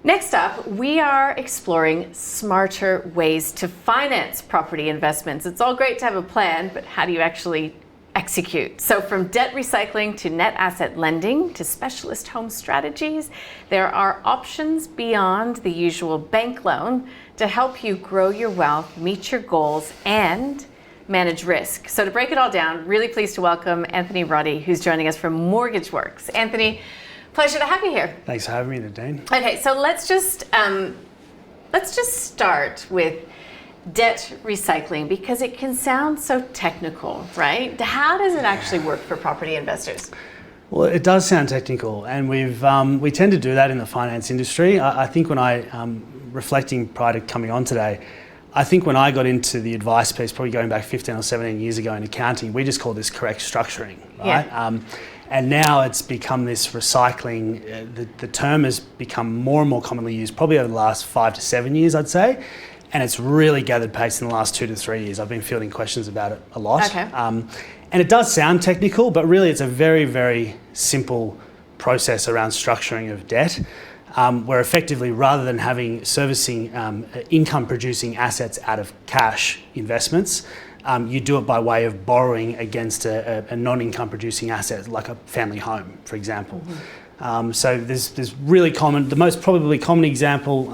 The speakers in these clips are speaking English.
Next up, we are exploring smarter ways to finance property investments. It's all great to have a plan, but how do you actually execute? So from debt recycling to net asset lending to specialist home strategies, there are options beyond the usual bank loan to help you grow your wealth, meet your goals, and manage risk. So to break it all down, really pleased to welcome Anthony Roddy, who's joining us from MortgageWorks. Anthony, pleasure to have you here. Thanks for having me, Nadine. Okay, so let's just start with debt recycling, because it can sound so technical, right? How does it actually work for property investors? Well, it does sound technical, and we tend to do that in the finance industry. I think when reflecting prior to coming on today, I think when I got into the advice piece, probably going back 15 or 17 years ago in accounting, we just called this correct structuring, right? Yeah. And now it's become this recycling. The term has become more and more commonly used, probably over the last 5 to 7 years, I'd say. And it's really gathered pace in the last 2 to 3 years. I've been fielding questions about it a lot. Okay. And it does sound technical, but really it's a very, very simple process around structuring of debt, where effectively, rather than having servicing income producing assets out of cash investments, you do it by way of borrowing against a non-income producing asset, like a family home, for example. Mm-hmm. So there's really common, the most probably common example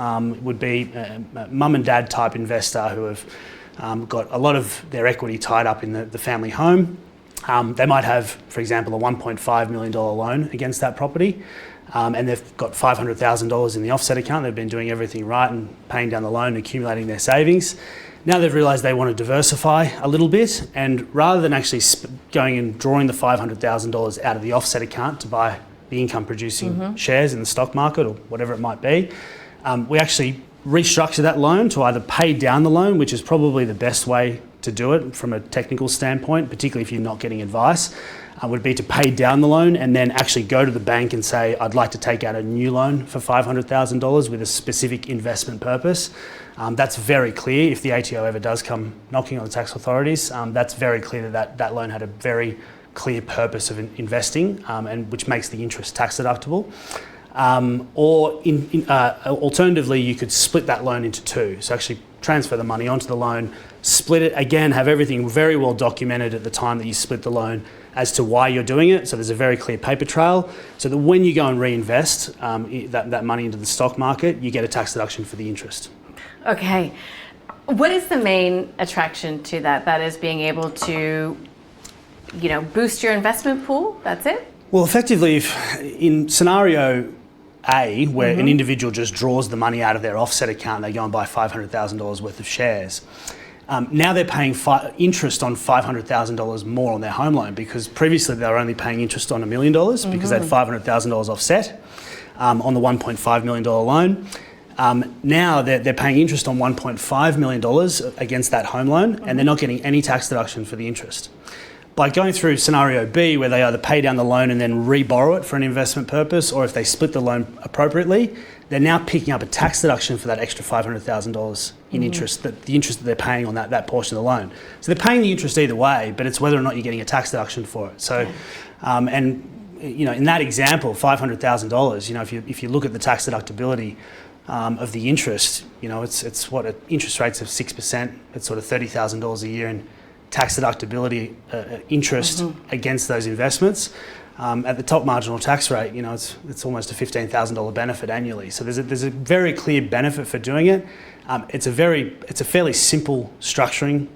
would be a mum and dad type investor who have got a lot of their equity tied up in the family home. They might have, for example, a $1.5 million loan against that property. And they've got $500,000 in the offset account. They've been doing everything right and paying down the loan, accumulating their savings. Now they've realised they want to diversify a little bit, and rather than actually going and drawing the $500,000 out of the offset account to buy the income producing shares in the stock market or whatever it might be, we actually restructure that loan to either pay down the loan, which is probably the best way to do it from a technical standpoint, particularly if you're not getting advice, would be to pay down the loan and then actually go to the bank and say, I'd like to take out a new loan for $500,000 with a specific investment purpose. That's very clear. If the ATO ever does come knocking on the tax authorities, that's very clear that loan had a very clear purpose of investing, and which makes the interest tax deductible. Alternatively, you could split that loan into two. So actually transfer the money onto the loan, split it again, have everything very well documented at the time that you split the loan as to why you're doing it. So there's a very clear paper trail, so that when you go and reinvest that money into the stock market, you get a tax deduction for the interest. Okay. What is the main attraction to that? That is being able to, boost your investment pool? That's it? Well, effectively, if in scenario A, where an individual just draws the money out of their offset account, they go and buy $500,000 worth of shares. Now they're paying interest on $500,000 more on their home loan, because previously they were only paying interest on $1 million because they had $500,000 offset on the $1.5 million loan. Now they're paying interest on $1.5 million against that home loan, and they're not getting any tax deduction for the interest. By going through scenario B, where they either pay down the loan and then re-borrow it for an investment purpose, or if they split the loan appropriately, they're now picking up a tax deduction for that extra $500,000 in interest, the interest that they're paying on that portion of the loan. So they're paying the interest either way, but it's whether or not you're getting a tax deduction for it. So, in that example, $500,000, if you look at the tax deductibility of the interest, it's what interest rates of 6%. It's sort of $30,000 a year in tax deductibility interest against those investments. At the top marginal tax rate, it's almost a $15,000 benefit annually. So there's a very clear benefit for doing it. It's a fairly simple structuring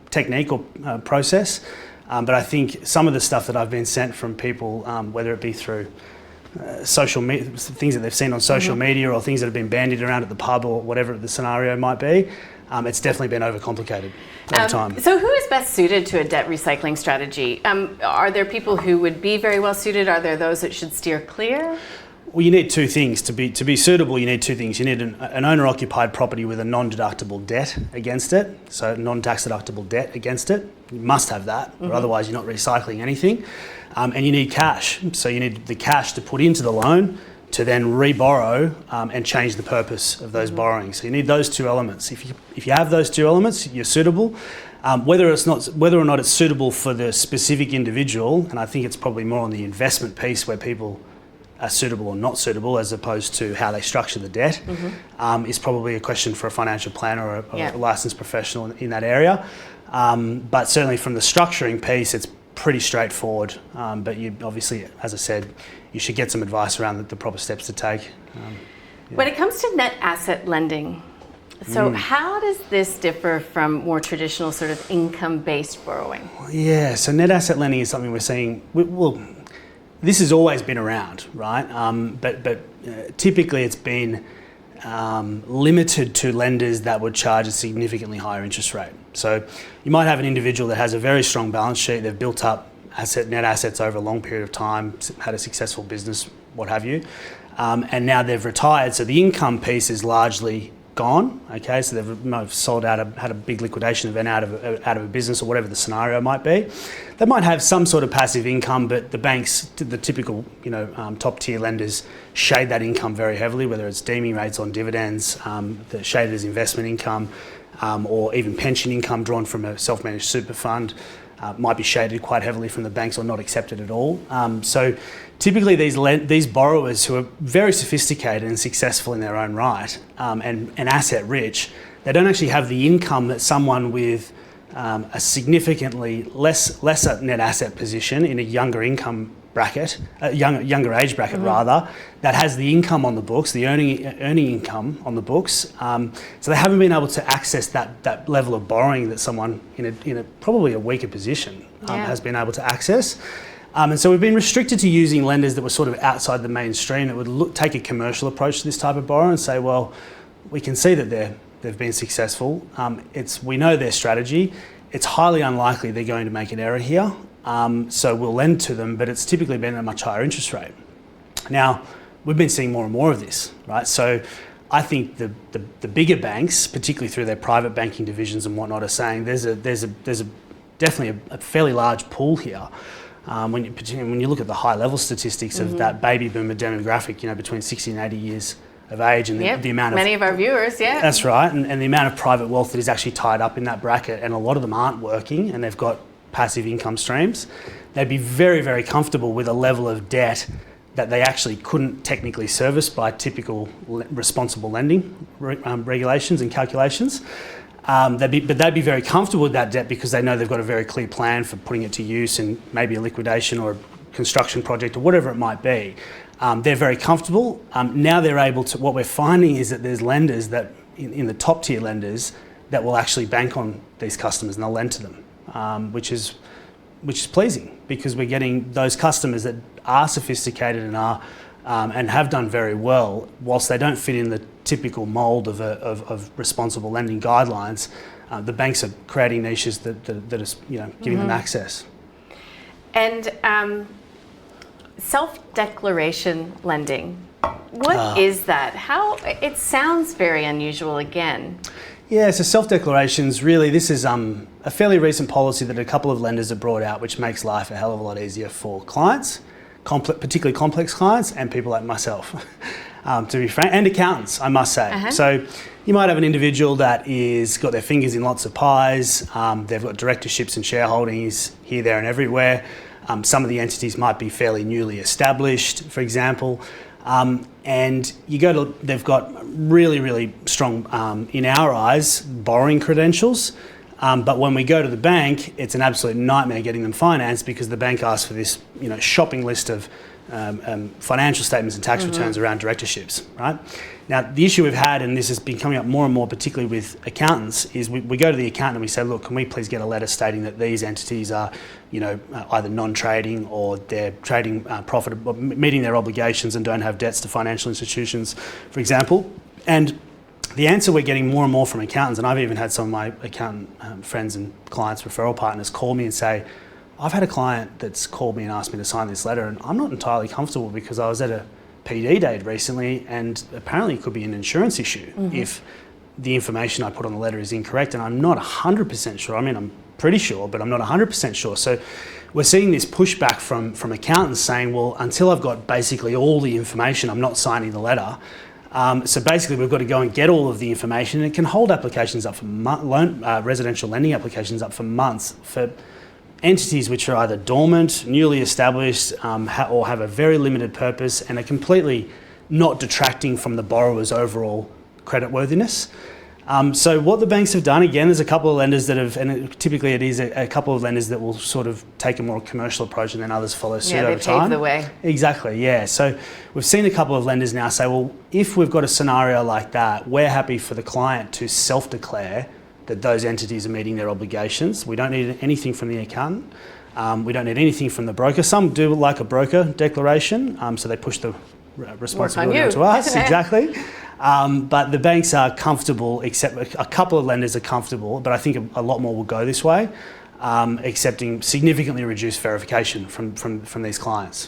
technique or process. But I think some of the stuff that I've been sent from people, whether it be through social media, things that they've seen on social media, or things that have been bandied around at the pub, or whatever the scenario might be, it's definitely been overcomplicated over time. So who is best suited to a debt recycling strategy? Are there people who would be very well suited? Are there those that should steer clear? Well, you need two things. To be suitable, you need two things. You need an owner-occupied property with a non-deductible debt against it, so non-tax deductible debt against it. You must have that, or otherwise you're not recycling anything. And you need cash. So you need the cash to put into the loan to then re-borrow and change the purpose of those borrowings. So you need those two elements. If you have those two elements, you're suitable. Whether or not it's suitable for the specific individual, and I think it's probably more on the investment piece where people are suitable or not suitable, as opposed to how they structure the debt, is probably a question for a financial planner or a licensed professional in that area. But certainly from the structuring piece, it's pretty straightforward. But you obviously, as I said, you should get some advice around the proper steps to take. When it comes to net asset lending, so how does this differ from more traditional sort of income-based borrowing? Yeah, so net asset lending is something we're seeing. Well, this has always been around, right? But typically it's been limited to lenders that would charge a significantly higher interest rate. So you might have an individual that has a very strong balance sheet, they've built up net assets over a long period of time, had a successful business, what have you, and now they've retired. So the income piece is largely gone. Okay, so they've sold out, had a big liquidation event out of a business, or whatever the scenario might be. They might have some sort of passive income, but the banks, the typical top tier lenders, shade that income very heavily, whether it's deeming rates on dividends, the shaded as investment income, or even pension income drawn from a self-managed super fund. Might be shaded quite heavily from the banks or not accepted at all. So typically these borrowers who are very sophisticated and successful in their own right, and asset rich, they don't actually have the income that someone with a significantly lesser net asset position in a younger income bracket, younger age bracket rather, that has the income on the books, the earning income on the books. So they haven't been able to access that level of borrowing that someone in a probably a weaker position has been able to access. And so we've been restricted to using lenders that were sort of outside the mainstream, that would take a commercial approach to this type of borrower and say, well, we can see that they've been successful. We know their strategy. It's highly unlikely they're going to make an error here. So we'll lend to them, but it's typically been at a much higher interest rate. Now, we've been seeing more and more of this, right? So I think the bigger banks, particularly through their private banking divisions and whatnot, are saying there's definitely a fairly large pool here. When you look at the high level statistics of that baby boomer demographic, between 60 and 80 years of age, and the amount of many of our viewers, that's right, and the amount of private wealth that is actually tied up in that bracket, and a lot of them aren't working, and they've got passive income streams, they'd be very, very comfortable with a level of debt that they actually couldn't technically service by typical responsible lending regulations and calculations. They'd be very comfortable with that debt because they know they've got a very clear plan for putting it to use in maybe a liquidation or a construction project or whatever it might be. They're very comfortable. Now they're able to, what we're finding is that there's lenders that, in the top tier lenders, that will actually bank on these customers and they'll lend to them. Which is pleasing, because we're getting those customers that are sophisticated and have done very well, whilst they don't fit in the typical mould of responsible lending guidelines. The banks are creating niches that are giving them access. And self-declaration lending, what is that? How it sounds very unusual again. Yeah, so self-declarations, really, this is a fairly recent policy that a couple of lenders have brought out, which makes life a hell of a lot easier for clients, particularly complex clients and people like myself, to be frank, and accountants, I must say. So you might have an individual that is got their fingers in lots of pies, they've got directorships and shareholdings here, there and everywhere. Some of the entities might be fairly newly established, for example. And they've got really, really strong, in our eyes, borrowing credentials. But when we go to the bank, it's an absolute nightmare getting them financed, because the bank asks for this, shopping list of financial statements and tax returns around directorships, right? Now, the issue we've had, and this has been coming up more and more, particularly with accountants, is we go to the accountant and we say, look, can we please get a letter stating that these entities are, either non-trading or they're trading profitable, meeting their obligations and don't have debts to financial institutions, for example. And the answer we're getting more and more from accountants, and I've even had some of my accountant friends and clients, referral partners, call me and say, I've had a client that's called me and asked me to sign this letter, and I'm not entirely comfortable because I was at a PD date recently, and apparently it could be an insurance issue if the information I put on the letter is incorrect, and I'm not 100% sure. I mean, I'm pretty sure, but I'm not 100% sure. So we're seeing this pushback from accountants saying, well, until I've got basically all the information, I'm not signing the letter. So basically, we've got to go and get all of the information, and it can hold applications up for residential lending applications up for months, for entities which are either dormant, newly established, or have a very limited purpose and are completely not detracting from the borrower's overall creditworthiness. So what the banks have done, again, there's a couple of lenders that have, and typically it is a couple of lenders that will sort of take a more commercial approach and then others follow suit over time. Yeah, they pave the way. Exactly, yeah. So we've seen a couple of lenders now say, well, if we've got a scenario like that, we're happy for the client to self-declare that those entities are meeting their obligations. We don't need anything from the accountant. We don't need anything from the broker. Some do like a broker declaration, so they push the responsibility onto us. Exactly. But the banks are comfortable, except a couple of lenders are comfortable, but I think a lot more will go this way, accepting significantly reduced verification from these clients,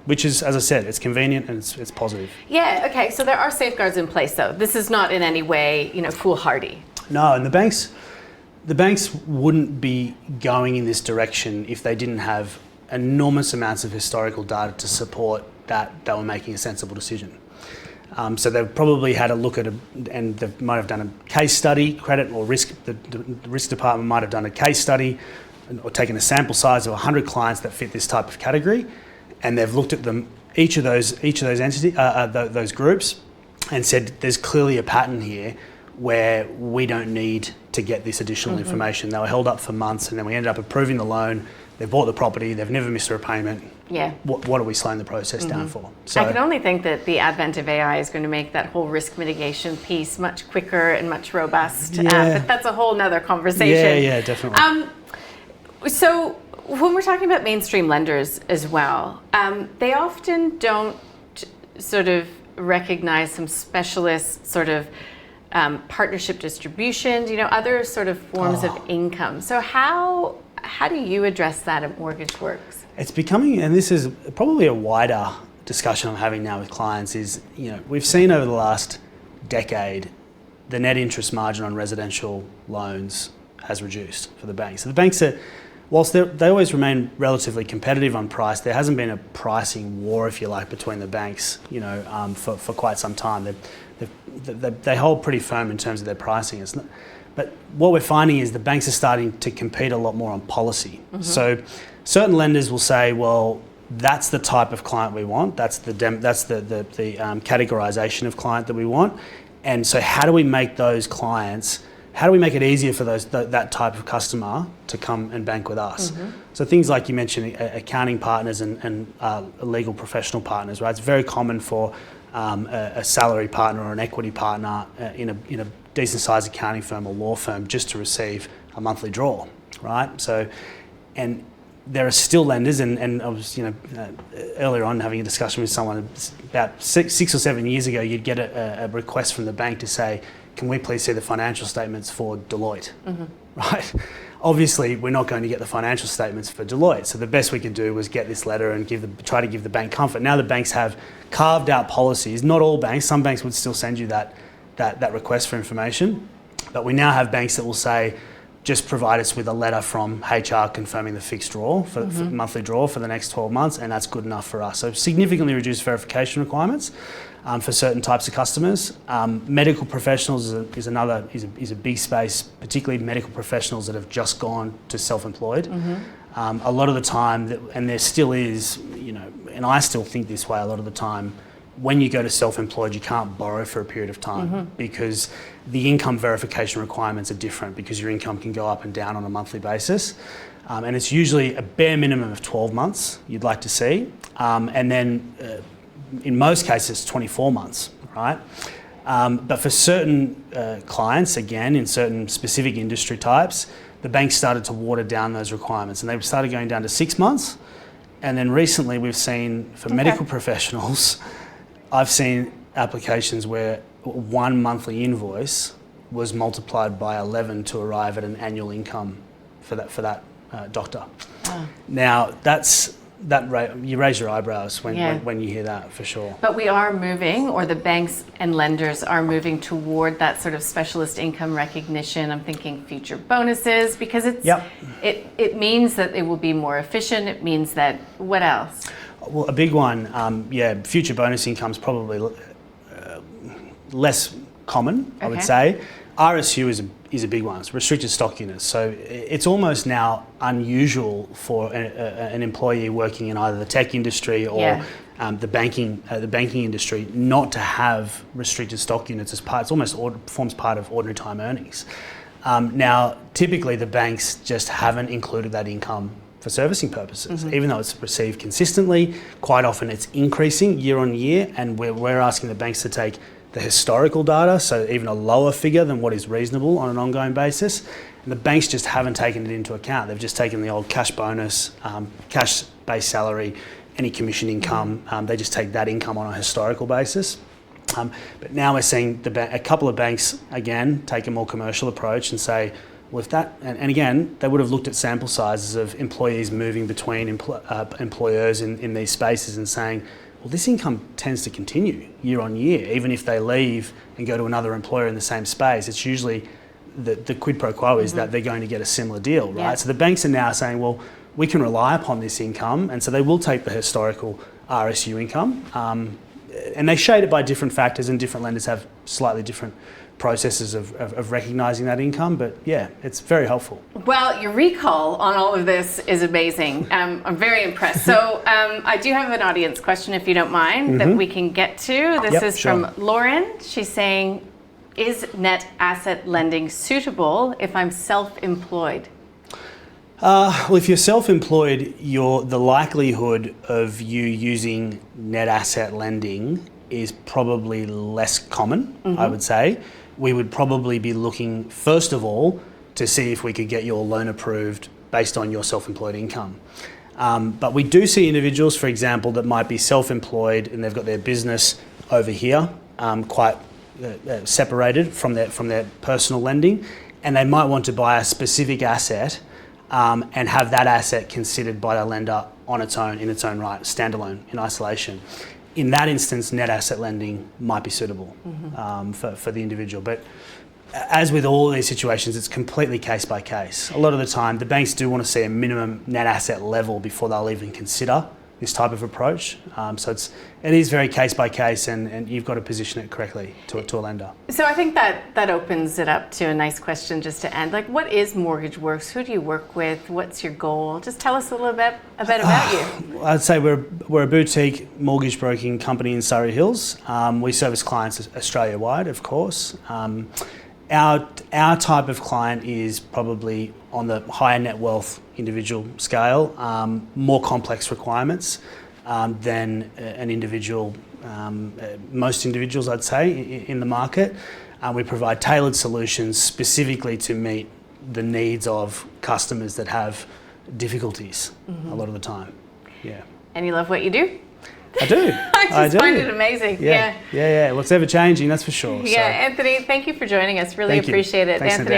which is, as I said, it's convenient and it's positive. Yeah, okay, so there are safeguards in place though. This is not in any way, foolhardy. No, and the banks wouldn't be going in this direction if they didn't have enormous amounts of historical data to support that they were making a sensible decision. So they've probably had a look at and they might have done a case study, credit or risk. The risk department might have done a case study or taken a sample size of 100 clients that fit this type of category, and they've looked at them, each of those entities, those groups, and said there's clearly a pattern here where we don't need to get this additional information. They were held up for months, and then we ended up approving the loan. They bought the property. They've never missed a repayment. Yeah. What are we slowing the process down for? So I can only think that the advent of AI is going to make that whole risk mitigation piece much quicker and much robust. Yeah. But that's a whole nother conversation. Yeah, definitely. So when we're talking about mainstream lenders as well, they often don't sort of recognize some specialist sort of partnership distributions, other sort of forms of income. So how do you address that at MortgageWorks? It's becoming, and this is probably a wider discussion I'm having now with clients, is, we've seen over the last decade the net interest margin on residential loans has reduced for the banks. So the banks are, whilst they always remain relatively competitive on price, there hasn't been a pricing war, if you like, between the banks, for quite some time. They hold pretty firm in terms of their pricing. But what we're finding is the banks are starting to compete a lot more on policy. So certain lenders will say, well, that's the type of client we want. That's the categorization of client that we want. And so how do we make those clients, how do we make it easier for that type of customer to come and bank with us? So things like you mentioned, accounting partners and legal professional partners, right? It's very common for a salary partner or an equity partner in a decent sized accounting firm or law firm just to receive a monthly draw, right? So, and there are still lenders, and I was, earlier on having a discussion with someone about six or 7 years ago, you'd get a request from the bank to say, can we please see the financial statements for Deloitte, right? Obviously, we're not going to get the financial statements for Deloitte, so the best we could do was get this letter and try to give the bank comfort. Now the banks have carved out policies. Not all banks, some banks would still send you that request for information, but we now have banks that will say, just provide us with a letter from HR confirming the fixed draw for monthly draw for the next 12 months, and that's good enough for us. So significantly reduced verification requirements for certain types of customers. Medical professionals is a big space, particularly medical professionals that have just gone to self-employed. A lot of the time, and there still is, and I still think this way a lot of the time, when you go to self-employed, you can't borrow for a period of time because the income verification requirements are different, because your income can go up and down on a monthly basis. And it's usually a bare minimum of 12 months you'd like to see. And then in most cases, 24 months, right? But for certain clients, again, in certain specific industry types, the banks started to water down those requirements, and they started going down to 6 months. And then recently we've seen, for medical professionals, I've seen applications where one monthly invoice was multiplied by 11 to arrive at an annual income for that doctor. Now you raise your eyebrows when you hear that, for sure. But we are moving, or the banks and lenders are moving toward that sort of specialist income recognition. I'm thinking future bonuses, because it means that it will be more efficient. It means that, what else? Well, a big one, future bonus income is probably less common, I would say. RSU is a big one. It's restricted stock units. So it's almost now unusual for an employee working in either the tech industry or the banking industry not to have restricted stock units as part. It's almost forms part of ordinary time earnings. Now, typically the banks just haven't included that income for servicing purposes, even though it's received consistently. Quite often it's increasing year on year, and we're asking the banks to take the historical data, so even a lower figure than what is reasonable on an ongoing basis. And the banks just haven't taken it into account. They've just taken the old cash bonus, cash-based salary, any commission income. They just take that income on a historical basis. But now we're seeing a couple of banks, again, take a more commercial approach and say, well, if that, and again, they would have looked at sample sizes of employees moving between employers in these spaces and saying, well, this income tends to continue year on year, even if they leave and go to another employer in the same space. It's usually the quid pro quo is that they're going to get a similar deal, right? Yeah. So the banks are now saying, well, we can rely upon this income, and so they will take the historical RSU income, and they shade it by different factors, and different lenders have slightly different processes of recognising that income, but yeah, it's very helpful. Well, your recall on all of this is amazing. I'm very impressed. So I do have an audience question, if you don't mind, that we can get to. This is from Lauren. She's saying, is net asset lending suitable if I'm self-employed? Well, if you're self-employed, the likelihood of you using net asset lending is probably less common, I would say. We would probably be looking, first of all, to see if we could get your loan approved based on your self-employed income. But we do see individuals, for example, that might be self-employed and they've got their business over here, quite separated from their personal lending, and they might want to buy a specific asset and have that asset considered by the lender on its own, in its own right, standalone, in isolation. In that instance, net asset lending might be suitable for the individual. But as with all these situations, it's completely case by case. A lot of the time, the banks do want to see a minimum net asset level before they'll even consider this type of approach. So it is very case by case, and you've got to position it correctly to a lender. So I think that opens it up to a nice question just to end. Like, what is MortgageWorks? Who do you work with? What's your goal? Just tell us a little bit about you. I'd say we're a boutique mortgage broking company in Surrey Hills. We service clients Australia-wide, of course. Our type of client is probably on the higher net wealth individual scale, more complex requirements than an individual, most individuals I'd say in the market. We provide tailored solutions specifically to meet the needs of customers that have difficulties a lot of the time. Yeah. And you love what you do? I do. I just find it amazing. Yeah. Well, it's ever changing, that's for sure. Yeah, so. Anthony, thank you for joining us. Really appreciate it. Thanks, Anthony.